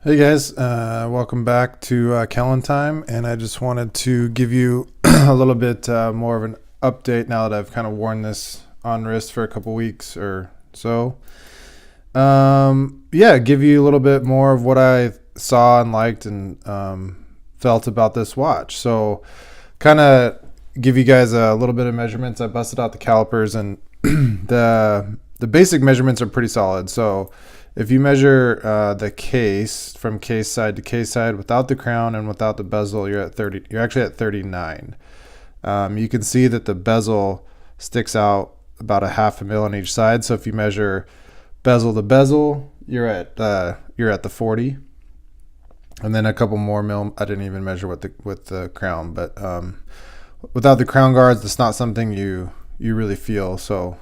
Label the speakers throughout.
Speaker 1: Hey guys, welcome back to Kellen Time, and I just wanted to give you a little bit more of an update now that I've kind of worn this on wrist for a couple weeks or so. Yeah, give you a little bit more of what I saw and liked and felt about this watch. So, kind of give you guys a little bit of measurements. I busted out the calipers, and the basic measurements are pretty solid. So, if you measure the case from case side to case side without the crown and without the bezel, you're at 30. You're actually at 39. You can see that the bezel sticks out about a half a mil on each side. So if you measure bezel to bezel, you're at the 40, and then a couple more mil. I didn't even measure with the crown, but without the crown guards, it's not something you really feel. So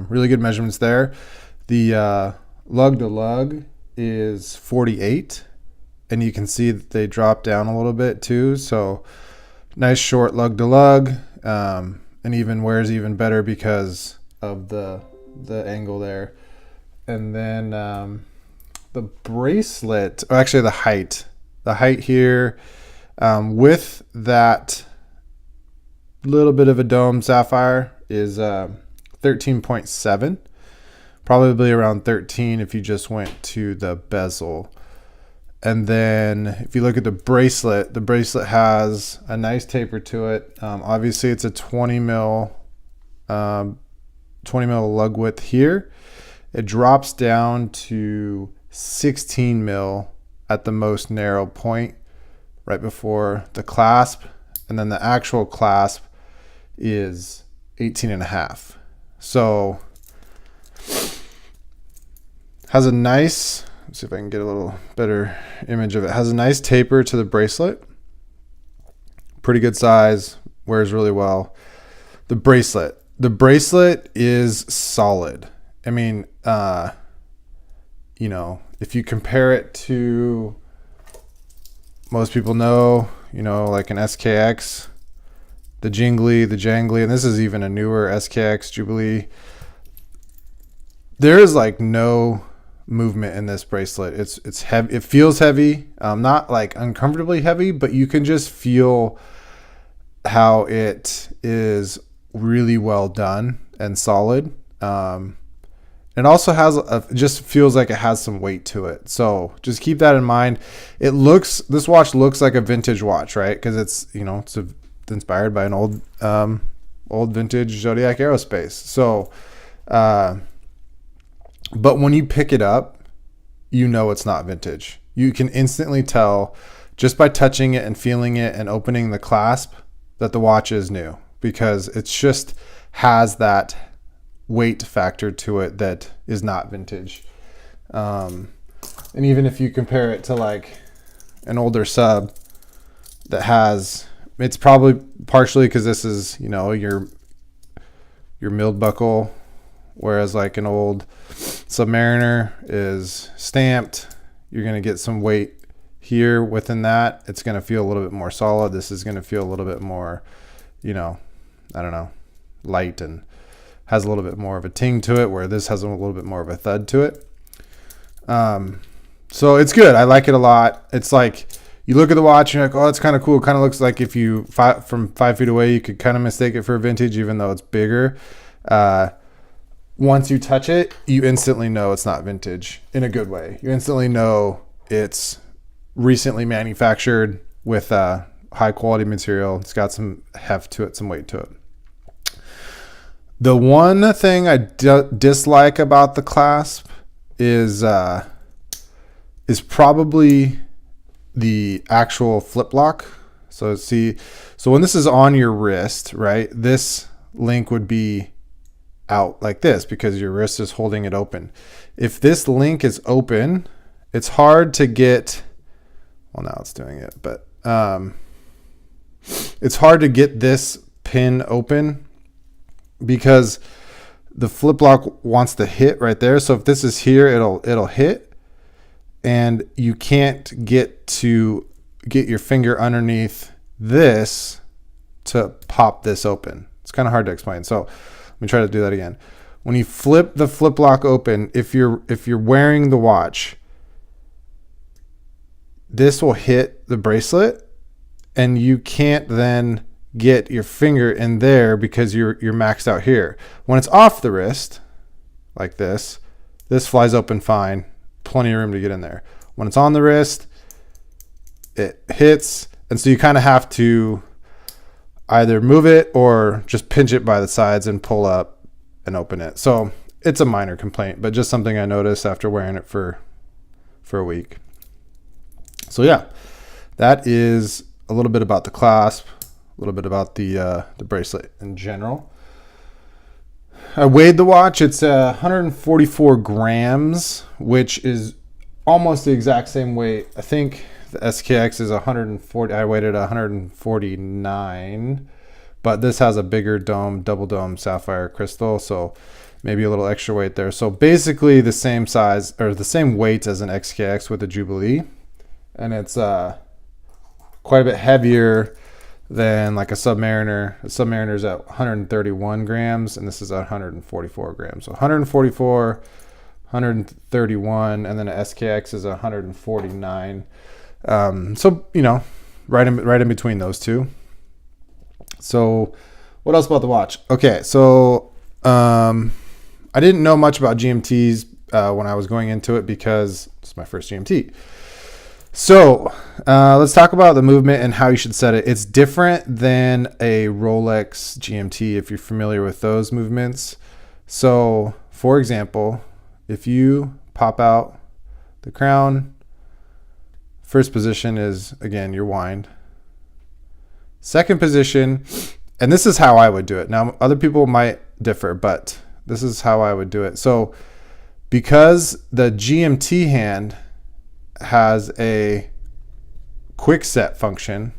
Speaker 1: really good measurements there. The lug to lug is 48, and you can see that they drop down a little bit too. So nice short lug to lug, and even wears even better because of the angle there. And then the bracelet, or actually the height here, with that little bit of a dome sapphire is 13.7. Probably around 13 if you just went to the bezel. And then if you look at the bracelet has a nice taper to it. Obviously it's a 20 mil lug width here. It drops down to 16 mil at the most narrow point right before the clasp. And then the actual clasp is 18 and a half. So has a nice, let's see if I can get a little better image of it. Has a nice taper to the bracelet. Pretty good size, wears really well. The bracelet is solid. I mean, if you compare it to, most people know, like an SKX, the Jangly, and this is even a newer SKX Jubilee. There is like no movement in this bracelet. It's heavy. It feels heavy, not like uncomfortably heavy, but you can just feel how it is really well done and solid. It also has just feels like it has some weight to it. So just keep that in mind. This watch looks like a vintage watch, right? Because it's inspired by an old vintage Zodiac Aerospace. So but when you pick it up, it's not vintage. You can instantly tell just by touching it and feeling it and opening the clasp that the watch is new, because it just has that weight factor to it that is not vintage. And even if you compare it to like an older sub that has, it's probably partially because this is, your milled buckle, whereas like an old Submariner is stamped. You're going to get some weight here within that. It's going to feel a little bit more solid. This is going to feel a little bit more, light, and has a little bit more of a ting to it, where this has a little bit more of a thud to it. So it's good. I like it a lot. It's like you look at the watch and you're like, oh, that's kind of cool. It kind of looks like if you from 5 feet away, you could kind of mistake it for a vintage, even though it's bigger. Once you touch it, you instantly know it's not vintage in a good way. You instantly know it's recently manufactured with high quality material. It's got some heft to it, some weight to it. The one thing I dislike about the clasp is probably the actual flip lock. So when this is on your wrist, right, this link would be out like this because your wrist is holding it open. If this link is open, it's hard to get, well, now it's doing it, but it's hard to get this pin open because the flip lock wants to hit right there. So if this is here, it'll hit, and you can't get your finger underneath this to pop this open. It's kind of hard to explain. So let me try to do that again. When you flip the flip lock open, if you're wearing the watch, this will hit the bracelet and you can't then get your finger in there because you're maxed out here. When it's off the wrist, like this flies open fine, plenty of room to get in there. When it's on the wrist, it hits, and so you kind of have to either move it or just pinch it by the sides and pull up and open it. So it's a minor complaint, but just something I noticed after wearing it for a week. So yeah, that is a little bit about the clasp, a little bit about the bracelet in general. I weighed the watch. It's 144 grams, which is almost the exact same weight. I think the SKX is 140. I weighed it 149, but this has a bigger dome, double dome sapphire crystal, so maybe a little extra weight there. So basically the same size or the same weight as an XKX with a Jubilee, and it's quite a bit heavier than like a Submariner. A Submariner is at 131 grams, and this is at 144 grams. So 144, 131, and then an SKX is 149. So right in between those two. So what else about the watch? Okay, so I didn't know much about GMTs when I was going into it because it's my first GMT. So let's talk about the movement and how you should set it. It's different than a Rolex GMT if you're familiar with those movements. So for example, if you pop out the crown, first position is, again, your wind. Second position, and this is how I would do it. Now, other people might differ, but this is how I would do it. So because the GMT hand has a quick set function,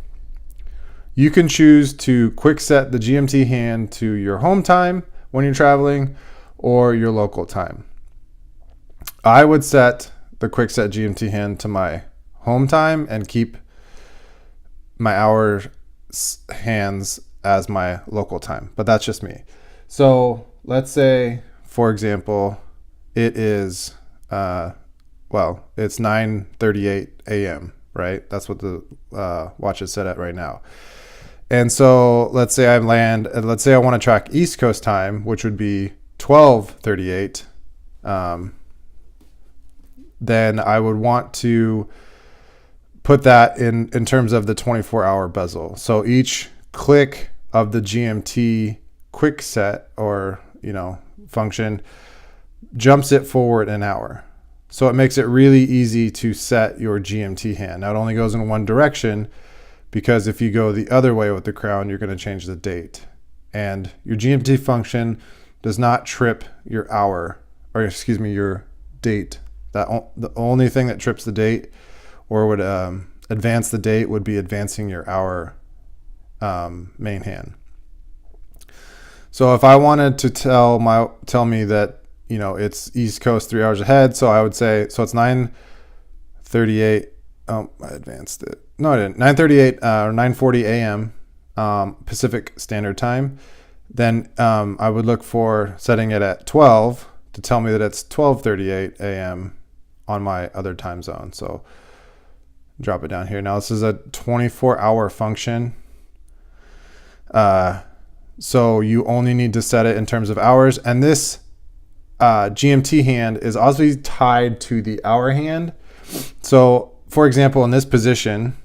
Speaker 1: you can choose to quick set the GMT hand to your home time when you're traveling or your local time. I would set the quick set GMT hand to my home time and keep my hour hands as my local time, but that's just me. So let's say, for example, it is it's 9:38 a.m., right? That's what the watch is set at right now. And so let's say I land, and let's say I want to track East Coast time, which would be 12:38. Then I would want to put that in terms of the 24-hour bezel. So each click of the GMT quick set or function jumps it forward an hour. So it makes it really easy to set your GMT hand. Now it only goes in one direction because if you go the other way with the crown, you're going to change the date. And your GMT function does not trip your hour, or excuse me, your date. The only thing that trips the date or would advance the date would be advancing your hour main hand. So if I wanted to tell me that it's East Coast 3 hours ahead, so I would say, so it's 9:38. I advanced it. No, I didn't. 9:38 or 9:40 a.m. Pacific Standard Time. Then I would look for setting it at 12 to tell me that it's 12:38 a.m. on my other time zone. So drop it down here. Now this is a 24-hour function. So you only need to set it in terms of hours, and this GMT hand is also tied to the hour hand. So for example, in this position,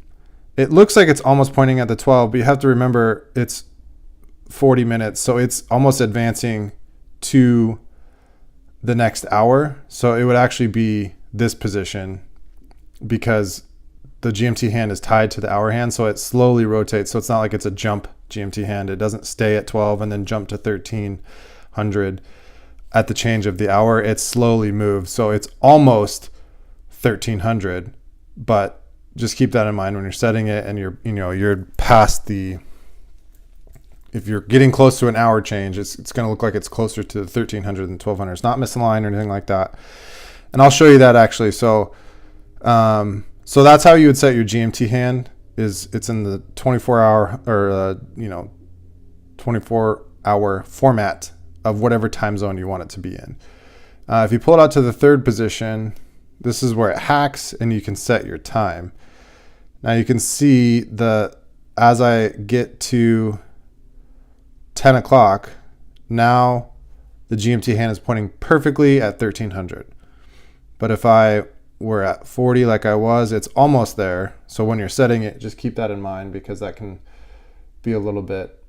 Speaker 1: it looks like it's almost pointing at the 12, but you have to remember it's 40 minutes. So it's almost advancing to the next hour. So it would actually be this position because the GMT hand is tied to the hour hand. So it slowly rotates. So it's not like it's a jump GMT hand. It doesn't stay at 12 and then jump to 1300 at the change of the hour. It slowly moves. So it's almost 1300, but just keep that in mind when you're setting it and you're past the, if you're getting close to an hour change, it's going to look like it's closer to 1300 than 1200. It's not misaligned or anything like that. And I'll show you that actually. So that's how you would set your GMT hand. It's in the 24-hour or 24-hour format of whatever time zone you want it to be in. If you pull it out to the third position, this is where it hacks and you can set your time. Now you can see as I get to 10 o'clock, now the GMT hand is pointing perfectly at 1300. But if I were at 40 like I was, it's almost there. So when you're setting it, just keep that in mind, because that can be a little bit,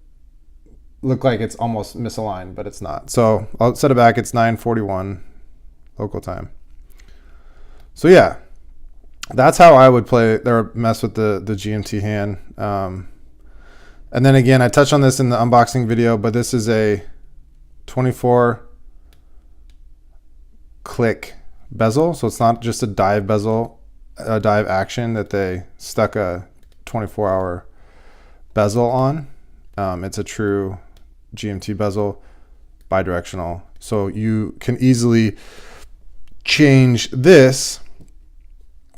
Speaker 1: look like it's almost misaligned, but it's not. So I'll set it back. It's 9:41 local time. So yeah, that's how I would play or mess with the GMT hand. And then again, I touched on this in the unboxing video, but this is a 24 click bezel. So it's not just a dive bezel, a dive action that they stuck a 24-hour bezel on. It's a true GMT bezel, bidirectional. So you can easily change this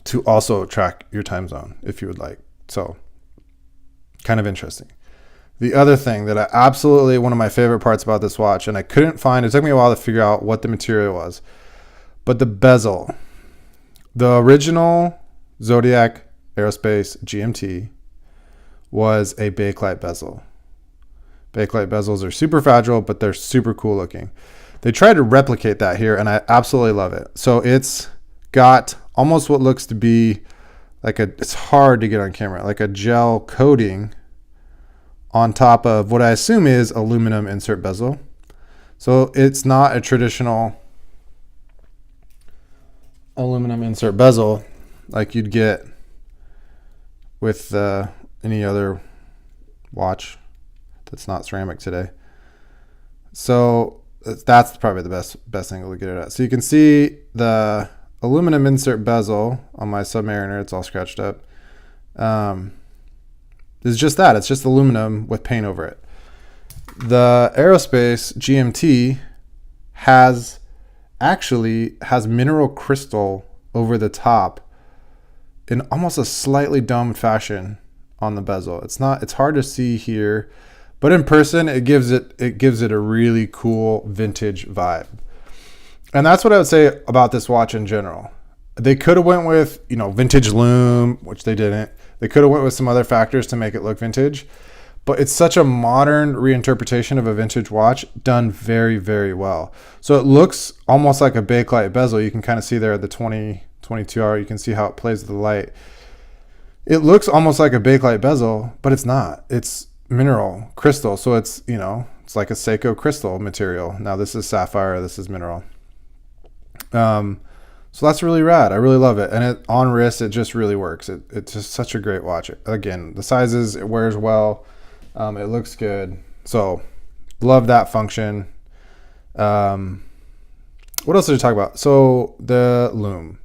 Speaker 1: to also track your time zone if you would like. So kind of interesting. The other thing that one of my favorite parts about this watch, and I couldn't find, it took me a while to figure out what the material was, but the bezel, the original Zodiac Aerospace GMT was a bakelite bezel. Bakelite bezels are super fragile, but they're super cool looking. They tried to replicate that here, and I absolutely love it. So it's got almost what looks to be like it's hard to get on camera, like a gel coating on top of what I assume is aluminum insert bezel. So it's not a traditional aluminum insert bezel like you'd get with any other watch that's not ceramic today. So that's probably the best angle to get it at. So you can see the aluminum insert bezel on my Submariner. It's all scratched up. It's just that. It's just aluminum with paint over it. The Aerospace GMT has mineral crystal over the top in almost a slightly domed fashion on the bezel. It's hard to see here, but in person it gives it a really cool vintage vibe. And that's what I would say about this watch in general. They could have went with, vintage lume, which they didn't. They could have went with some other factors to make it look vintage, but it's such a modern reinterpretation of a vintage watch done very, very well. So it looks almost like a bakelite bezel. You can kind of see there at the 22 hour, you can see how it plays with the light. It looks almost like a bakelite bezel, but it's not. It's mineral crystal. So it's, it's like a Seiko crystal material. Now this is sapphire, this is mineral. So that's really rad. I really love it. And on wrist, it just really works. It's just such a great watch. Again, the sizes, it wears well. It looks good. So love that function. What else did I talk about? So the lume.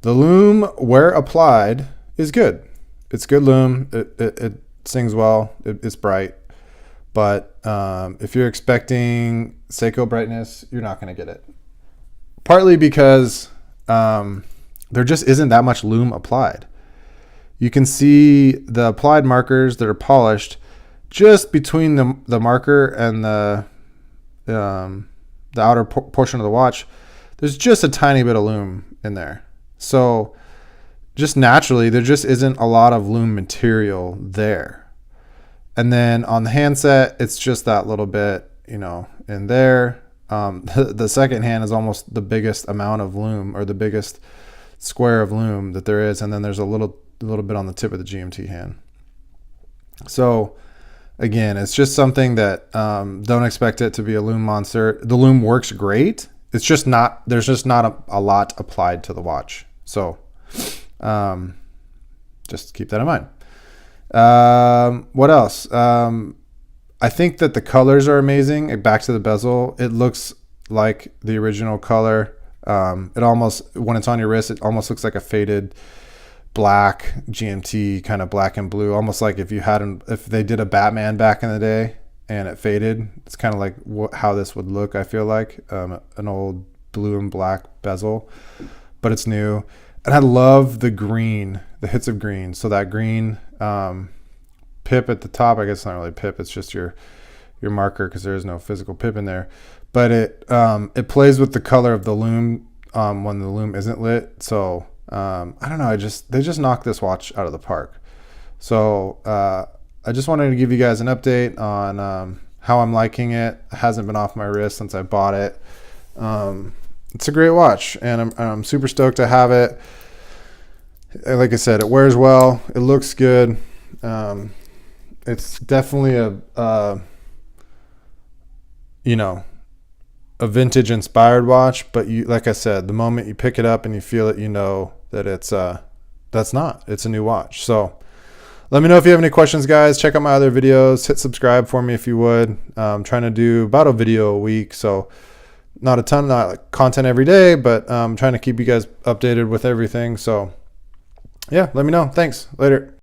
Speaker 1: The lume, where applied, is good. It's good lume. It sings well. It's bright. But if you're expecting Seiko brightness, you're not going to get it. Partly because there just isn't that much lume applied. You can see the applied markers that are polished just between the marker and the outer portion of the watch. There's just a tiny bit of lume in there. So just naturally, there just isn't a lot of lume material there. And then on the handset, it's just that little bit, in there. The second hand is almost the biggest amount of lume, or the biggest square of lume that there is, and then there's a little bit on the tip of the GMT hand. So again, it's just something that don't expect it to be a lume monster. The lume works great. It's just not, there's just not a lot applied to the watch. So just keep that in mind. What else? I think that the colors are amazing. Back to the bezel, it looks like the original color. It almost, when it's on your wrist, it almost looks like a faded black GMT, kind of black and blue, almost like if they did a Batman back in the day and it faded. It's kind of like how this would look, I feel like, an old blue and black bezel, but it's new. And I love the green, the hits of green. So that green pip at the top, I guess it's not really pip, it's just your marker, because there is no physical pip in there. But it plays with the color of the lume when the lume isn't lit. So I don't know. They just knocked this watch out of the park. So I just wanted to give you guys an update on how I'm liking it. It hasn't been off my wrist since I bought it. It's a great watch, and I'm super stoked to have it. Like I said, it wears well. It looks good. It's definitely a vintage inspired watch, but like I said, the moment you pick it up and you feel it, you know that it's a new watch. So let me know if you have any questions, guys. Check out my other videos. Hit subscribe for me if you would. I'm trying to do about a video a week, so not a ton, not like content every day, but I'm trying to keep you guys updated with everything. So yeah, let me know. Thanks. Later.